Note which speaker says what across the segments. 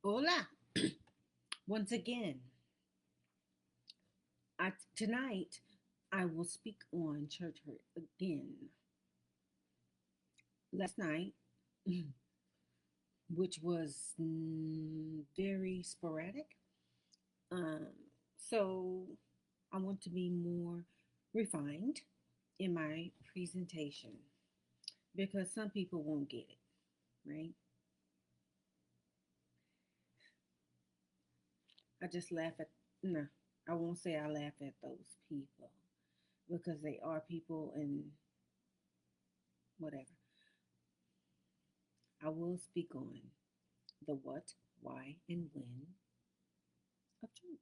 Speaker 1: Hola. Once again, tonight I will speak on church hurt again. Last night, which was very sporadic, um, so I want to be more refined in my presentation because some people won't get it, right? I just laugh at, no, I won't say I laugh at those people because they are people and whatever. I will speak on the what, why, and when of church.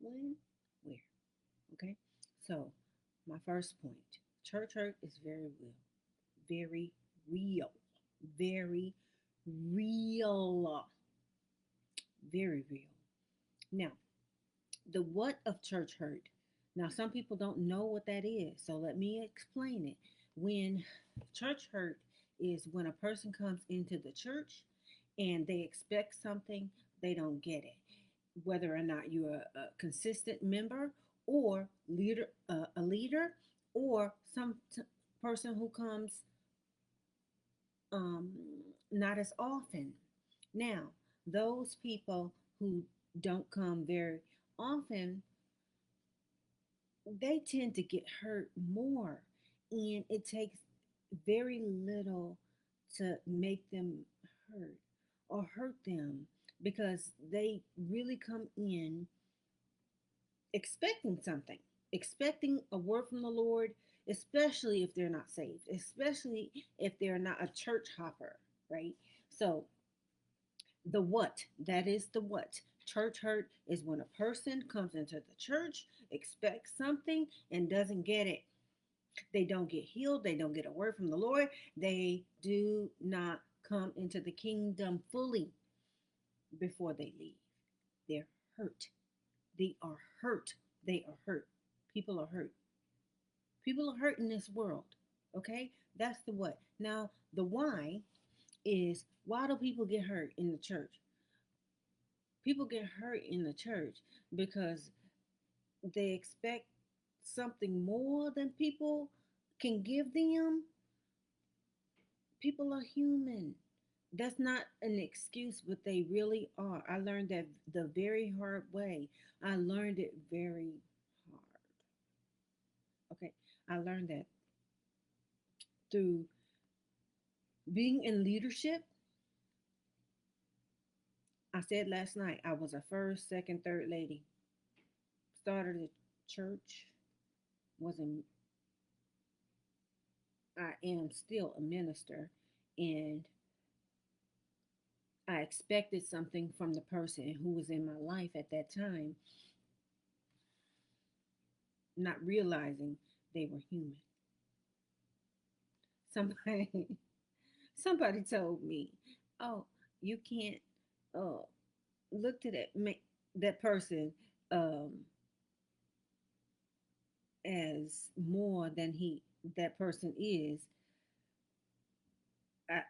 Speaker 1: When, where. Okay? So, my first point, church hurt is very real. Very real. Very real. Very real. Now, the what of church hurt. Now, some people don't know what that is. So, let me explain it. When church hurt is when a person comes into the church and they expect something, they don't get it. Whether or not you're a consistent member or a leader, or some person who comes um, not as often. Now, those people who don't come very often, they tend to get hurt more, and it takes very little to make them hurt or hurt them because they really come in expecting something, expecting a word from the Lord, especially if they're not saved, especially if they're not a church hopper, right? So, the what, that is the what. Church hurt is when a person comes into the church, expects something, and doesn't get it. They don't get healed, they don't get a word from the Lord, they do not come into the kingdom fully before they leave. They're hurt. They are hurt. They are hurt. People are hurt. People are hurt in this world. Okay? That's the what. Now, the why is, why do people get hurt in the church? People get hurt in the church because they expect something more than people can give them. People are human. That's not an excuse, but they really are. I learned that the very hard way. I learned it very hard. Okay. I learned that through being in leadership. I said last night I was a first, second, third lady. Started a church, wasn't, I am still a minister, and I expected something from the person who was in my life at that time, not realizing they were human. Somebody somebody told me, "Oh, you can't uh look to that person um as more than he that person is."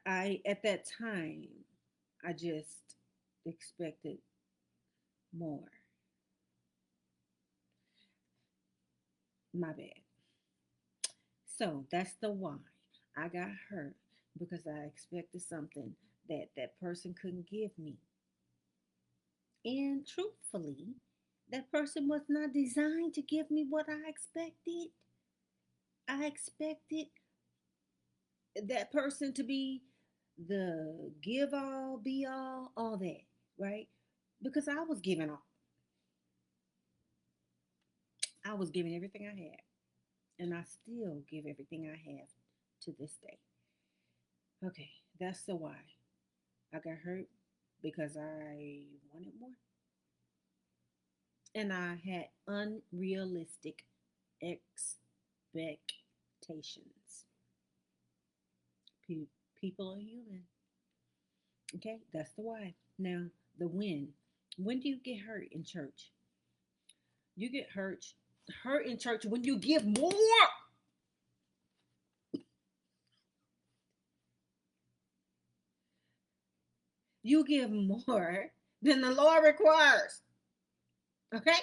Speaker 1: I at that time I just expected more. My bad. So that's the why. I got hurt because I expected something that that person couldn't give me. And truthfully, that person was not designed to give me what I expected. I expected that person to be the give all, be all that, right? Because I was giving all. I was giving everything I had. And I still give everything I have to this day. Okay, that's the why. I got hurt because I wanted more. And I had unrealistic expectations. Pe- People are human. Okay, that's the why. Now, the when. When do you get hurt in church? You get hurt in church when you give more. you give more than the Lord requires. Okay?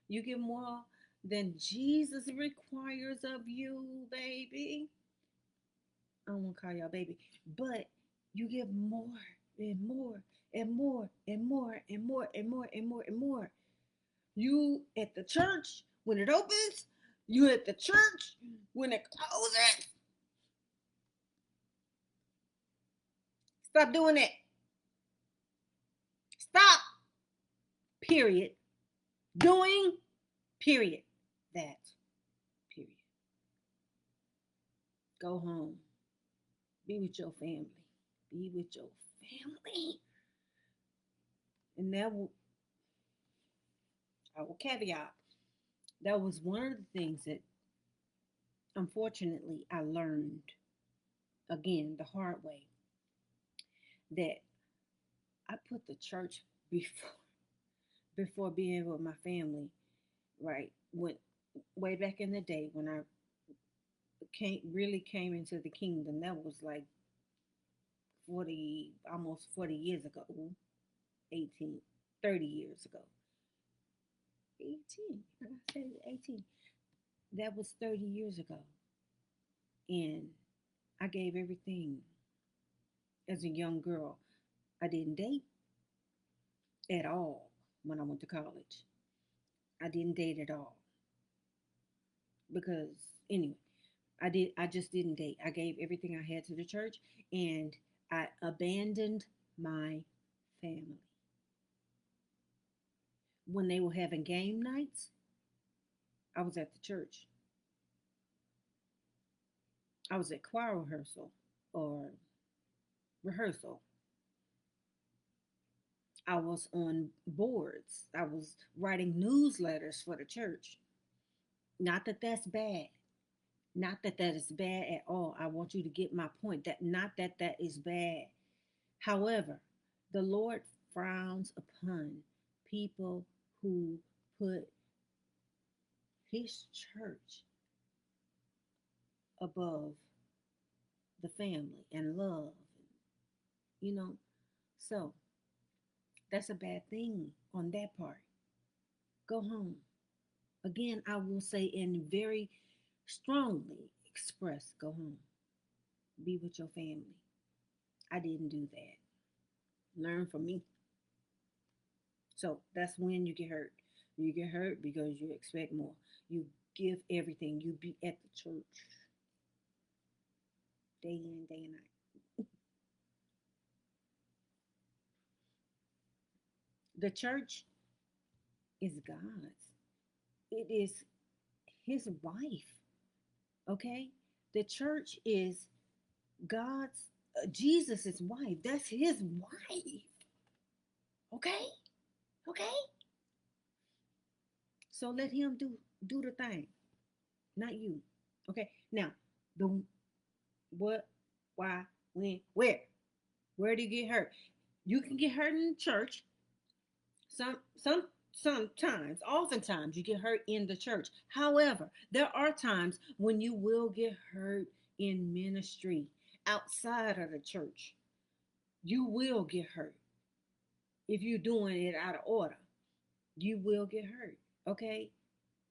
Speaker 1: You give more than Jesus requires of you, baby. I don't want to call y'all baby, but you give more and more and more and more and more and more and more and more. You at the church when it opens, you at the church when it closes. Stop doing it. Stop. Period. Doing. Period. That. Period. Go home. Be with your family. Be with your family. And that will, I will caveat. That was one of the things that unfortunately I learned again the hard way, that I put the church before being with my family, right? When way back in the day when I came into the kingdom, that was like 40, almost 40 years ago, 18, 30 years ago. 18. I said 18. That was 30 years ago. And I gave everything as a young girl. I didn't date at all when I went to college. I didn't date at all because anyway, I just didn't date. I gave everything I had to the church and I abandoned my family. When they were having game nights, I was at the church. I was at choir rehearsal or rehearsal. I was on boards. I was writing newsletters for the church. Not that that's bad. Not that that is bad at all. I want you to get my point. That not that that is bad. However, the Lord frowns upon people who put his church above the family and love, you know. So that's a bad thing on that part. Go home. Again, I will say and very strongly express go home. Be with your family. I didn't do that. Learn from me. So that's when you get hurt. You get hurt because you expect more. You give everything. You be at the church day in, day and night. The church is God's. It is his wife. Okay? The church is God's Jesus' wife. That's his wife. Okay? Okay? So let him do the thing, not you. Okay? Now, the what, why, when, where? Where do you get hurt? You can get hurt in church. Sometimes, oftentimes you get hurt in the church. However, there are times when you will get hurt in ministry outside of the church. You will get hurt if you're doing it out of order. You will get hurt. Okay?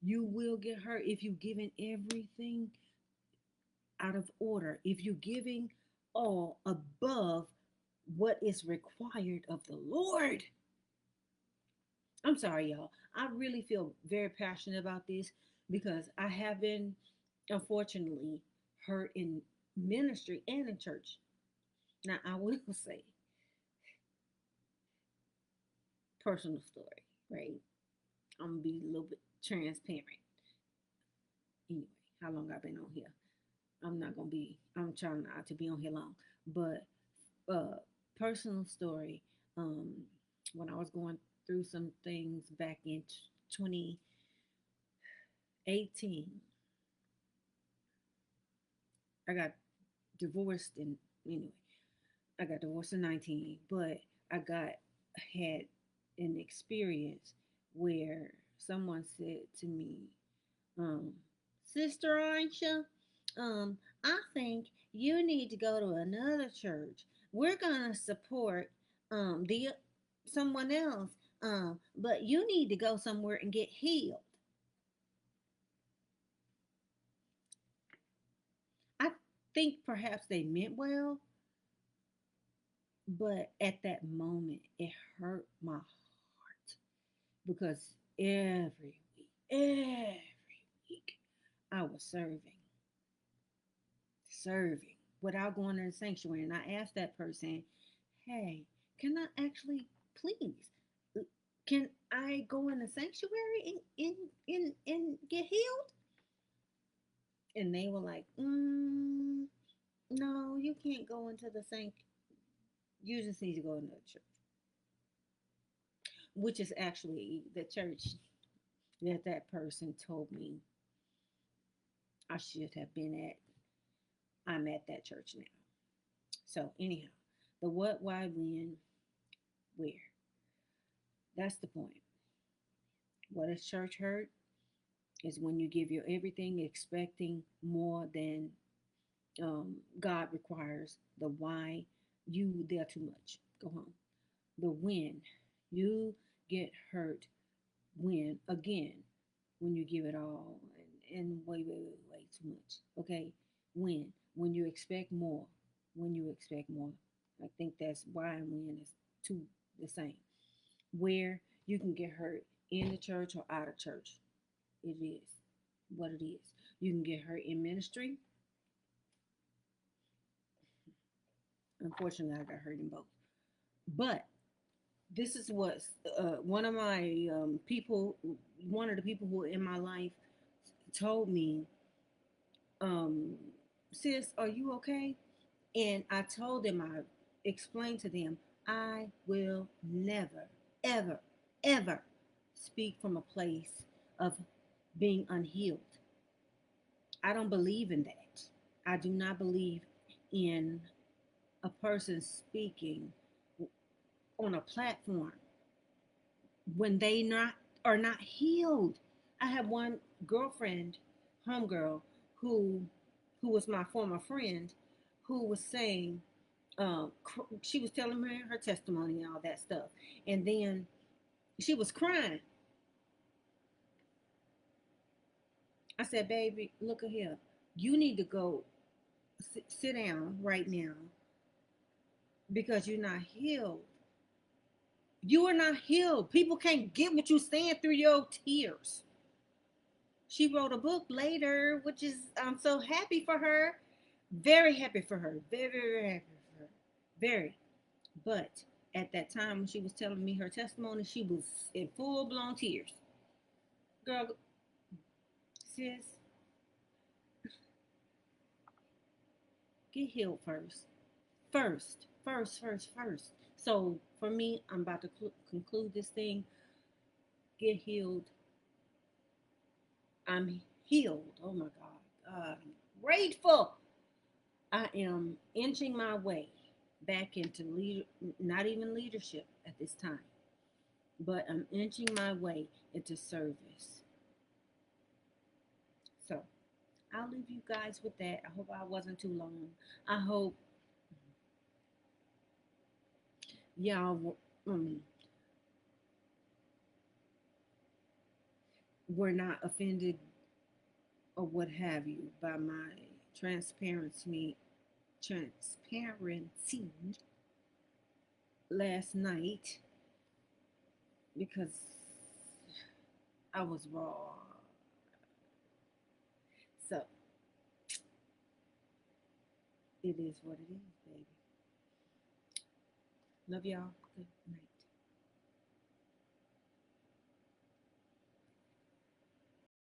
Speaker 1: You will get hurt if you're giving everything out of order. If you're giving all above what is required of the Lord. I'm sorry, y'all. I really feel very passionate about this because I have been, unfortunately, hurt in ministry and in church. Now, I will say personal story, right? I'm gonna be a little bit transparent. Anyway, how long I've been on here? I'm not gonna be. I'm trying not to be on here long, but uh, personal story. Um, when I was going through some things back in 2018, I got divorced in anyway. I got divorced in 19, but I got had an experience where someone said to me, um, Sister Aisha, I think you need to go to another church. We're gonna support. the someone else, but you need to go somewhere and get healed. I think perhaps they meant well, but at that moment it hurt my heart because every week I was serving without going to the sanctuary. And I asked that person, hey, can I actually, please, can I go in the sanctuary and get healed? And they were like, no, you can't go into the sanct. You just need to go into the church, which is actually the church that that person told me I should have been at. I'm at that church now. So anyhow, the what, why, when, where. That's the point. What is church hurt is when you give your everything expecting more than God requires. The why, you there too much. Go home. The when, you get hurt when again when you give it all and way too much. Okay, when you expect more, when you expect more. I think that's why and when is two the same. Where you can get hurt in the church or out of church. It is what it is. You can get hurt in ministry. Unfortunately, I got hurt in both. But this is what one of my people, one of the people who are in my life told me, um, sis, are you okay? And I told them, I explained to them, I will never, ever, ever speak from a place of being unhealed. I don't believe in that. I do not believe in a person speaking on a platform when they not are not healed. I have one girlfriend, homegirl, who who was my former friend, who was saying, she was telling me her testimony and all that stuff, and then she was crying. I said, "Baby, look at here. You need to go sit down right now because you're not healed. You are not healed. People can't get what you're saying through your tears." She wrote a book later, which is I'm so happy for her. Very happy for her. Very happy for her. Very. But at that time when she was telling me her testimony, she was in full blown tears. Girl, sis, get healed first. First. So for me, I'm about to conclude this thing. Get healed. I'm healed. Oh my God. I'm grateful. I am inching my way back into not even leadership at this time, but I'm inching my way into service. So I'll leave you guys with that. I hope I wasn't too long. I hope y'all were not offended or what have you by my transparency transparency last night because I was raw. So it is what it is, baby. Love y'all. Good night.